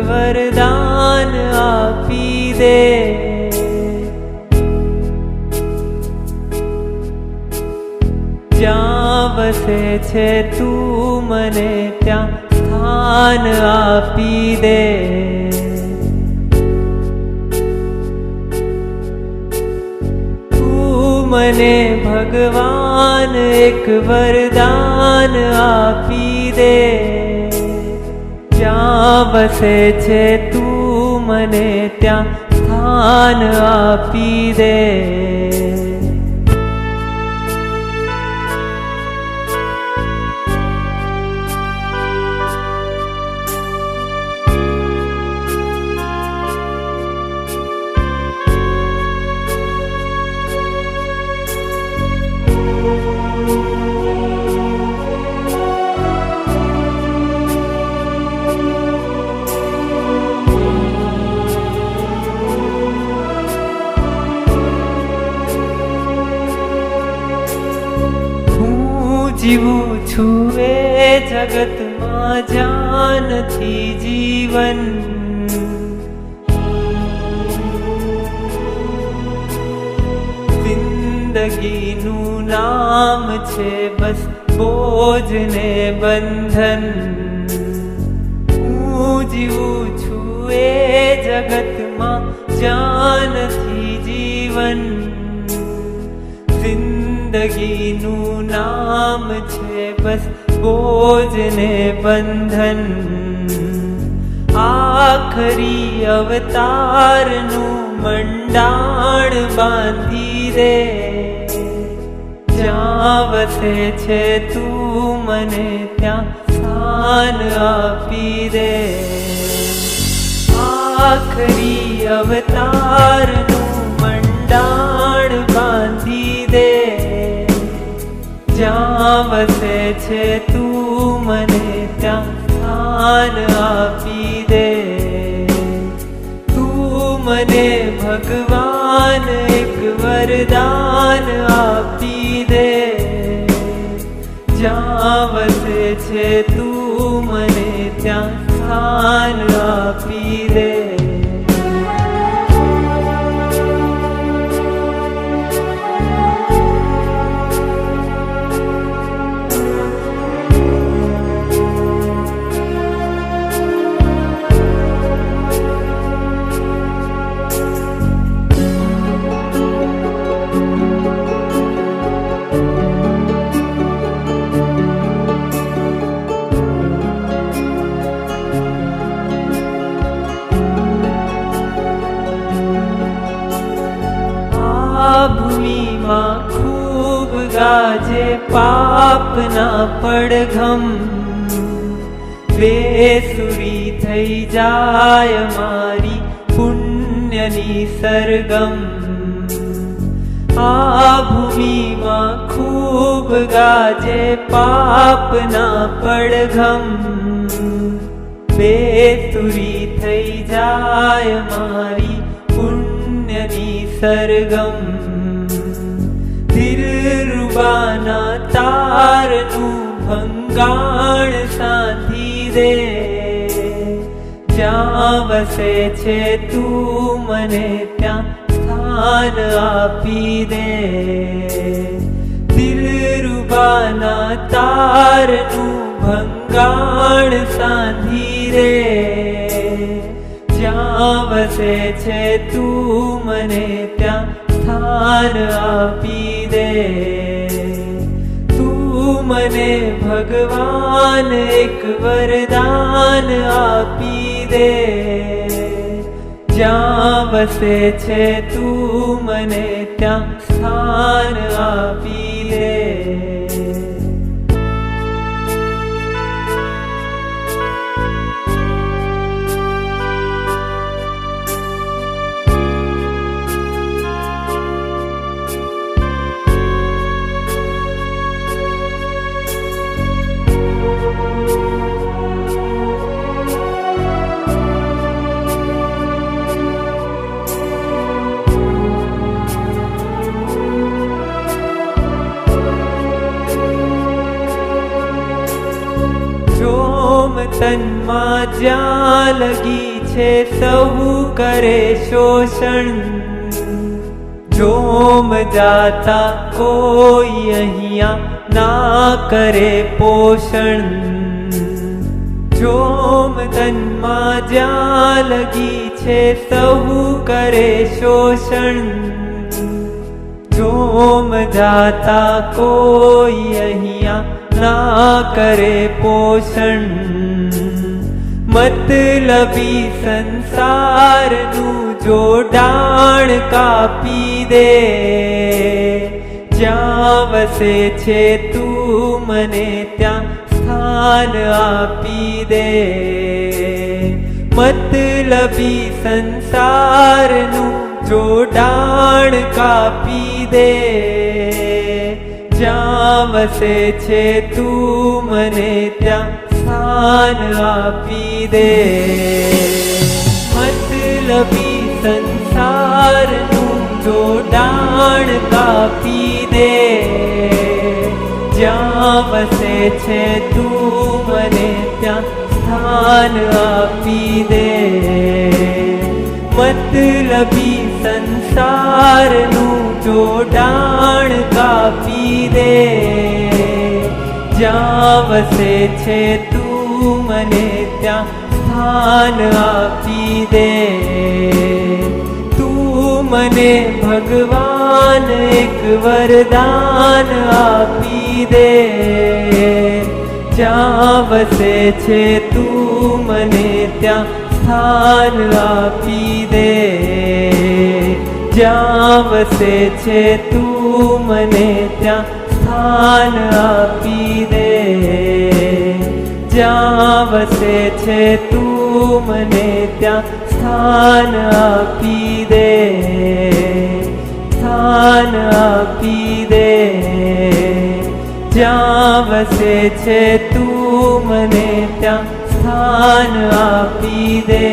વરદાન આપી દે. જ્યાં વસે છે તું મને ત્યાં સ્થાન આપી દે. તું મને ભગવાન એક વરદાન આપી દે. જ્યાં વસે છે તું મને ત્યાં સ્થાન આપી દે. જીવું છું એ જગતમાં જ્યાં નથી જીવન. જિંદગીનું નામ છે બસ બોજ ને બંધન. હું જીવું છું એ જગતમાં જ્યાં નથી જીવન. જિંદગીનું નામ છે બસ બોજ ને બંધન. આખરી અવતારનું મંડાણ બાંધી દે. જ્યાં વસે છે તું મને ત્યાં સ્થાન આપી દે. આખરી અવતારનું મંડાણ બાંધી દે. જ્યાં વસે છે તું મને ત્યાં સ્થાન આપી દે. તું મને ભગવાન એક વરદાન આપી દે. જ્યાં વસે છે તું મને ત્યાં સ્થાન આપી દે. ભૂમિમાં ખૂબ ગાજે પાપના પડઘમ. બેસુરી થઈ જાય મારી પુણ્યની સરગમ. આ ભૂમિમાં ખૂબ ગાજે પાપના પડઘમ. બેસુરી થઈ જાય મારી પુણ્યની સરગમ. દિલરુબાના તારનું ભંગાણ સાધી દે. જ્યાં વસે છે તું મને ત્યાં સ્થાન આપી દે. દિલરુબાના તારનું ભંગાણ સાધી દે. જ્યાં વસે છે તું મને ત્યાં સ્થાન આપી દે. તું મને ભગવાન એક વરદાન આપી દે. જ્યાં વસે છે તું મને ત્યાં સ્થાન આપી દે. તનમાં જ્યાં લગી છે સહુ કરે શોષણ, જોમ જાતા કોઈ અહીંયા ના કરે પોષણ. જોમ તનમાં જ્યાં લગી છે સહુ કરે શોષણ, જોમ જાતા કોઈ અહીંયા ના કરે પોષણ. મતલબી સંસારનું જોડાણ કાપી દે, જ્યાં વસે છે તું મને ત્યાં સ્થાન આપી દે. મતલબી સંસારનું જોડાણ કાપી દે, જ્યાં વસે છે તું મને ત્યાં સ્થાન આપી દે. મતલબી સંસારનું જોડાણ કાપી દે, જ્યાં વસે છે તું મને ત્યાં સ્થાન આપી દે. મતલબી સંસારનું જોડાણ કાપી દે, જ્યાં વસે છે તું મને ત્યાં સ્થાન આપી દે. તું મને ભગવાન એક વરદાન આપી દે, જ્યાં વસે છે તું મને ત્યાં સ્થાન આપી દે. જ્યાં વસે છે તું મને ત્યાં સ્થાન આપી દે. જ્યાં વસે છે તું મને ત્યાં સ્થાન આપી દે. સ્થાન આપી દે. જ્યાં વસે છે તું મને ત્યાં સ્થાન આપી દે.